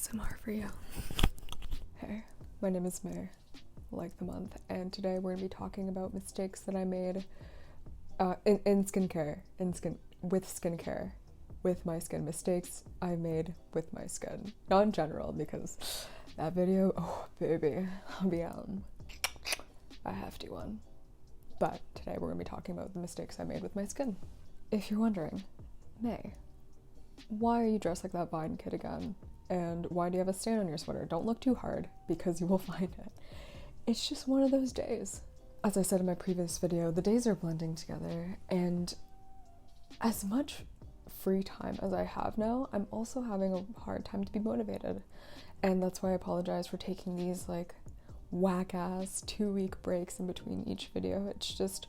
ASMR for you. Hey, my name is May, like the month, and today we're going to be talking about mistakes that I made in skincare, with my skin, mistakes I made with my skin. Not in general, because that video, oh baby, I'll be a hefty one. But today we're going to be talking about the mistakes I made with my skin. If you're wondering, May, why are you dressed like that Vine kid again? And why do you have a stain on your sweater? Don't look too hard, because you will find it. It's just one of those days. As I said in my previous video, the days are blending together, and as much free time as I have now, I'm also having a hard time to be motivated. And that's why I apologize for taking these whack-ass 2-week breaks in between each video. It's just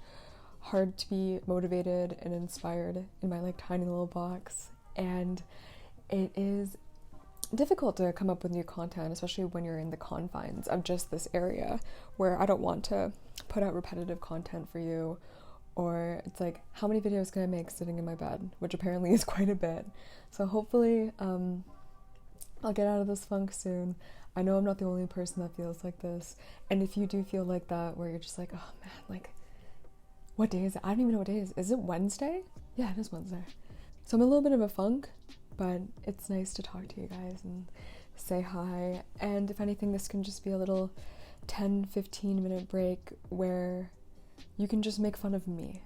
hard to be motivated and inspired in my tiny little box, and it is difficult to come up with new content, especially when you're in the confines of just this area where I don't want to put out repetitive content for you, or it's how many videos can I make sitting in my bed, which apparently is quite a bit. So hopefully I'll get out of this funk soon. I know I'm not the only person that feels like this, and if you do feel like that, where you're just oh man, what day is it? I don't even know what day it is. Is it Wednesday? Yeah, it is Wednesday. So I'm a little bit of a funk, but it's nice to talk to you guys and say hi. And if anything, this can just be a little 10-15 minute break where you can just make fun of me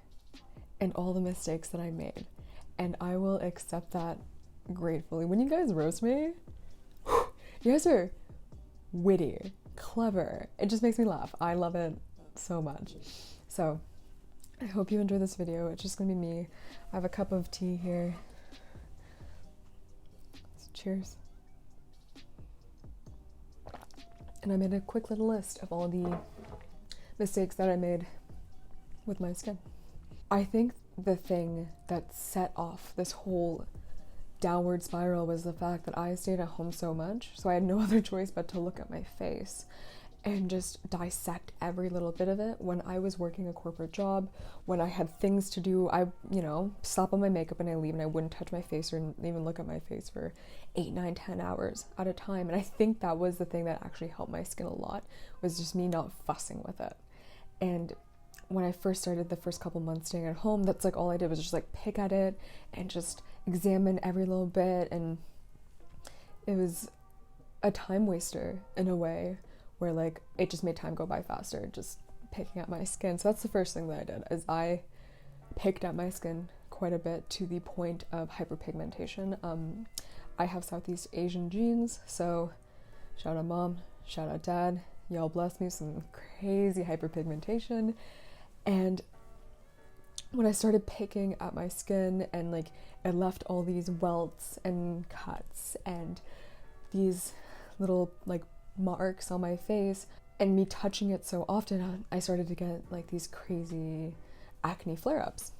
and all the mistakes that I made. And I will accept that gratefully. When you guys roast me, you guys are witty, clever. It just makes me laugh. I love it so much. So I hope you enjoy this video. It's just gonna be me. I have a cup of tea here. Cheers. And I made a quick little list of all the mistakes that I made with my skin. I think the thing that set off this whole downward spiral was the fact that I stayed at home so much, so I had no other choice but to look at my face and just dissect every little bit of it. When I was working a corporate job, when I had things to do, I, slap on my makeup and I leave, and I wouldn't touch my face or even look at my face for 8, 9, 10 hours at a time. And I think that was the thing that actually helped my skin a lot, was just me not fussing with it. And when I first started the first couple months staying at home, that's all I did was just pick at it and just examine every little bit. And it was a time waster in a way, where it just made time go by faster, just picking at my skin. So that's the first thing that I did, is I picked at my skin quite a bit to the point of hyperpigmentation. I have Southeast Asian genes, so shout out mom, shout out dad, y'all bless me with some crazy hyperpigmentation. And when I started picking at my skin, and it left all these welts and cuts and these little marks on my face, and me touching it so often, I started to get these crazy acne flare-ups.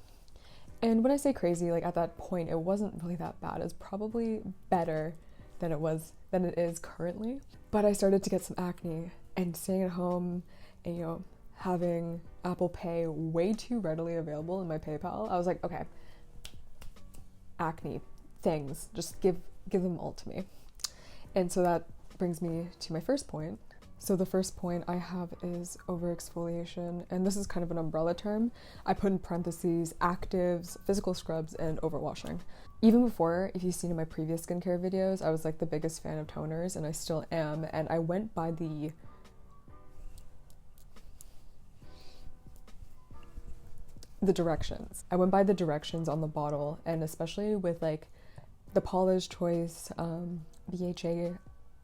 And when I say crazy, at that point, it wasn't really that bad. It's probably better than it is currently. But I started to get some acne, and staying at home and having Apple Pay way too readily available in my PayPal, I was okay, acne things, just give them all to me. And so that brings me to my first point. So the first point I have is overexfoliation, and this is kind of an umbrella term. I put in parentheses actives, physical scrubs, and overwashing. Even before, if you've seen in my previous skincare videos, I was the biggest fan of toners, and I still am, and I went by the directions. I went by the directions on the bottle, and especially with the Paula's Choice BHA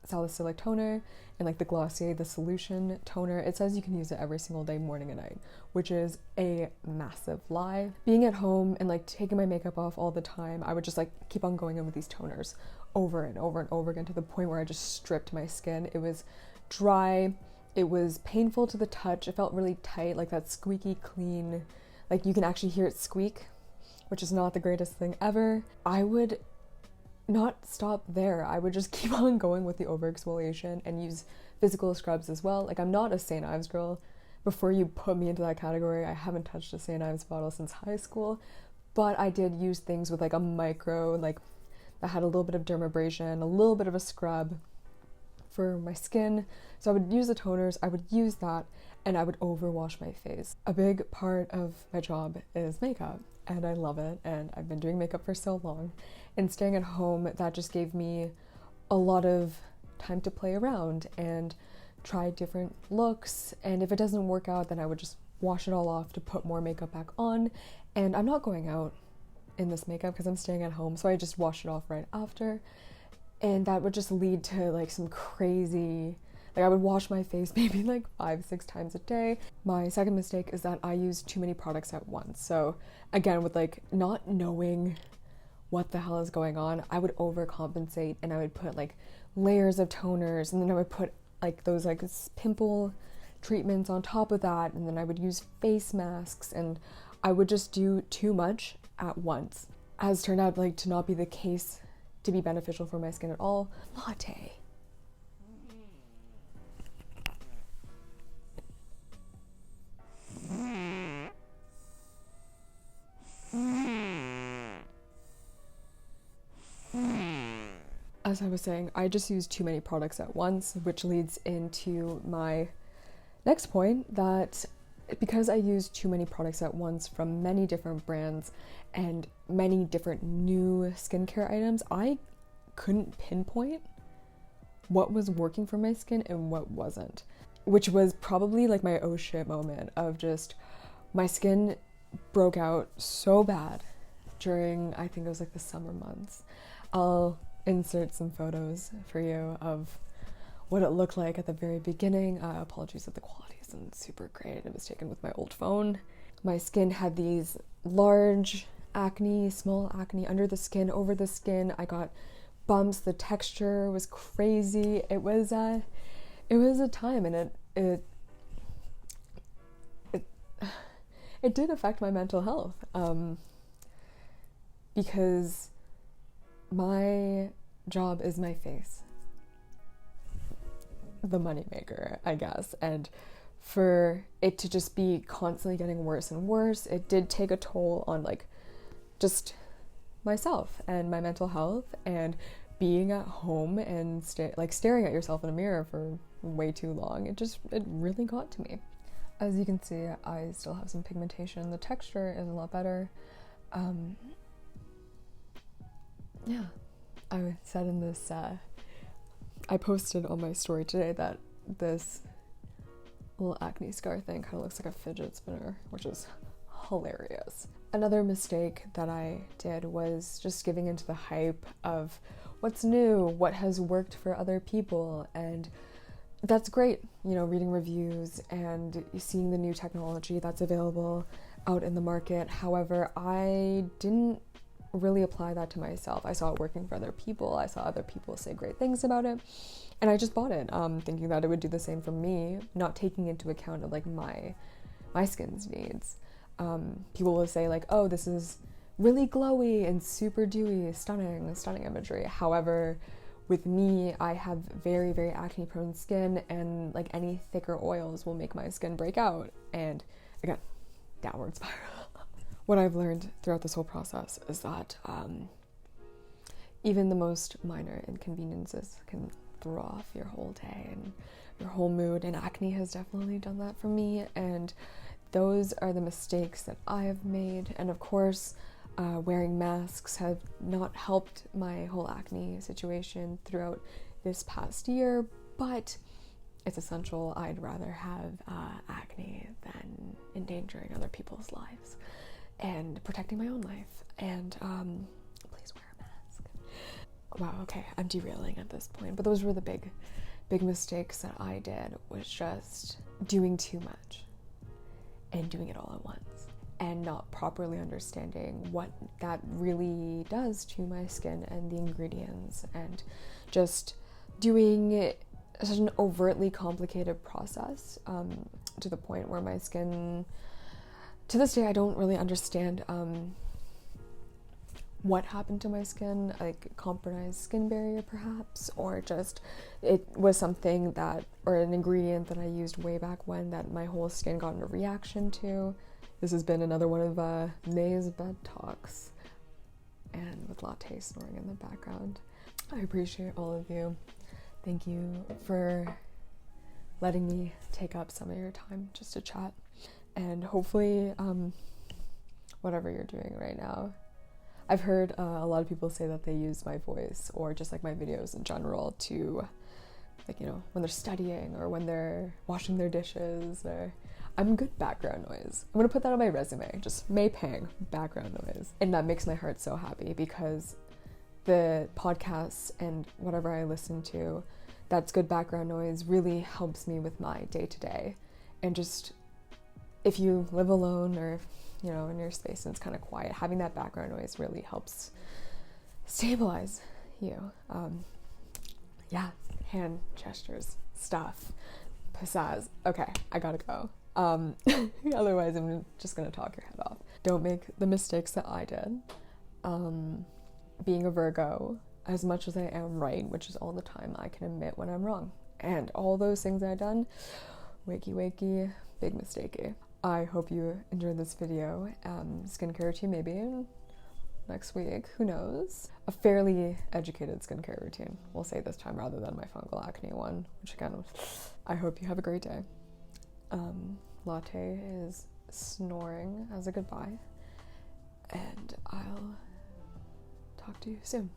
salicylic toner and the Glossier the solution toner, it says you can use it every single day, morning and night, which is a massive lie. Being at home and taking my makeup off all the time, I would just keep on going in with these toners over and over and over again, to the point where I just stripped my skin. It was dry, it was painful to the touch, it felt really tight, that squeaky clean, you can actually hear it squeak, which is not the greatest thing ever. I would not stop there. I would just keep on going with the overexfoliation and use physical scrubs as well. I'm not a St. Ives girl. Before you put me into that category, I haven't touched a St. Ives bottle since high school, but I did use things with a micro, that had a little bit of dermabrasion, a little bit of a scrub, for my skin. So I would use the toners, I would use that, and I would overwash my face. A big part of my job is makeup, and I love it, and I've been doing makeup for so long. And staying at home, that just gave me a lot of time to play around and try different looks, and if it doesn't work out, then I would just wash it all off to put more makeup back on. And I'm not going out in this makeup because I'm staying at home, so I just wash it off right after, and that would just lead to like some crazy, like I would wash my face maybe like 5-6 times a day. My second mistake is that I use too many products at once. So again, with like not knowing what the hell is going on, I would overcompensate, and I would put like layers of toners, and then I would put like those like pimple treatments on top of that, and then I would use face masks, and I would just do too much at once. As turned out like to not be the case, to be beneficial for my skin at all. Latte. As I was saying, I just use too many products at once, which leads into my next point, that because I use too many products at once from many different brands and many different new skincare items, I couldn't pinpoint what was working for my skin and what wasn't, which was probably like my oh shit moment of just my skin broke out so bad during, I think it was like the summer months. I'll insert some photos for you of what it looked like at the very beginning. Apologies if the quality isn't super great. It was taken with my old phone. My skin had these large acne, small acne under the skin, over the skin. I got bumps. The texture was crazy. It was a time, and it did affect my mental health, because my job is my face, the moneymaker, I guess, and for it to just be constantly getting worse and worse, it did take a toll on like just myself and my mental health, and being at home and staring at yourself in a mirror for way too long. It really got to me. As you can see, I still have some pigmentation. The texture is a lot better. Yeah, I said in this, I posted on my story today that this little acne scar thing kind of looks like a fidget spinner, which is hilarious. Another mistake that I did was just giving into the hype of what's new, what has worked for other people, and that's great, you know, reading reviews and seeing the new technology that's available out in the market. However, I didn't really apply that to myself. I saw it working for other people. I saw other people say great things about it, and I just bought it, thinking that it would do the same for me, not taking into account of like my skin's needs. People will say like, oh, this is really glowy and super dewy, stunning imagery. However, with me, I have very, very acne prone skin, and like any thicker oils will make my skin break out, and again, downward spiral. What I've learned throughout this whole process is that even the most minor inconveniences can throw off your whole day and your whole mood, and acne has definitely done that for me, and those are the mistakes that I have made. And of course, wearing masks have not helped my whole acne situation throughout this past year, but it's essential. I'd rather have acne than endangering other people's lives and protecting my own life. And please wear a mask. Wow, okay, I'm derailing at this point, but those were the big mistakes that I did, was just doing too much and doing it all at once, and not properly understanding what that really does to my skin and the ingredients, and just doing such an overtly complicated process, to the point where my skin, to this day, I don't really understand what happened to my skin, like compromised skin barrier perhaps, or just it was something that, or an ingredient that I used way back when that my whole skin got a reaction to. This has been another one of May's bed talks, and with latte snoring in the background. I appreciate all of you Thank you for letting me take up some of your time just to chat. And hopefully, whatever you're doing right now. I've heard a lot of people say that they use my voice or just like my videos in general to, like, you know, when they're studying or when they're washing their dishes, or I'm good background noise. I'm gonna put that on my resume, just May Pang, background noise. And that makes my heart so happy, because the podcasts and whatever I listen to that's good background noise really helps me with my day-to-day. And just, if you live alone or if, you know, in your space and it's kind of quiet, having that background noise really helps stabilize you. Yeah, hand gestures, stuff, pizzazz. Okay, I gotta go. Otherwise I'm just gonna talk your head off. Don't make the mistakes that I did. Being a Virgo, as much as I am right, which is all the time, I can admit when I'm wrong. And all those things I've done, wakey, big mistakey. I hope you enjoyed this video. Skincare routine maybe next week, who knows? A fairly educated skincare routine, we'll say this time, rather than my fungal acne one, which again, I hope you have a great day. Latte is snoring as a goodbye, and I'll talk to you soon.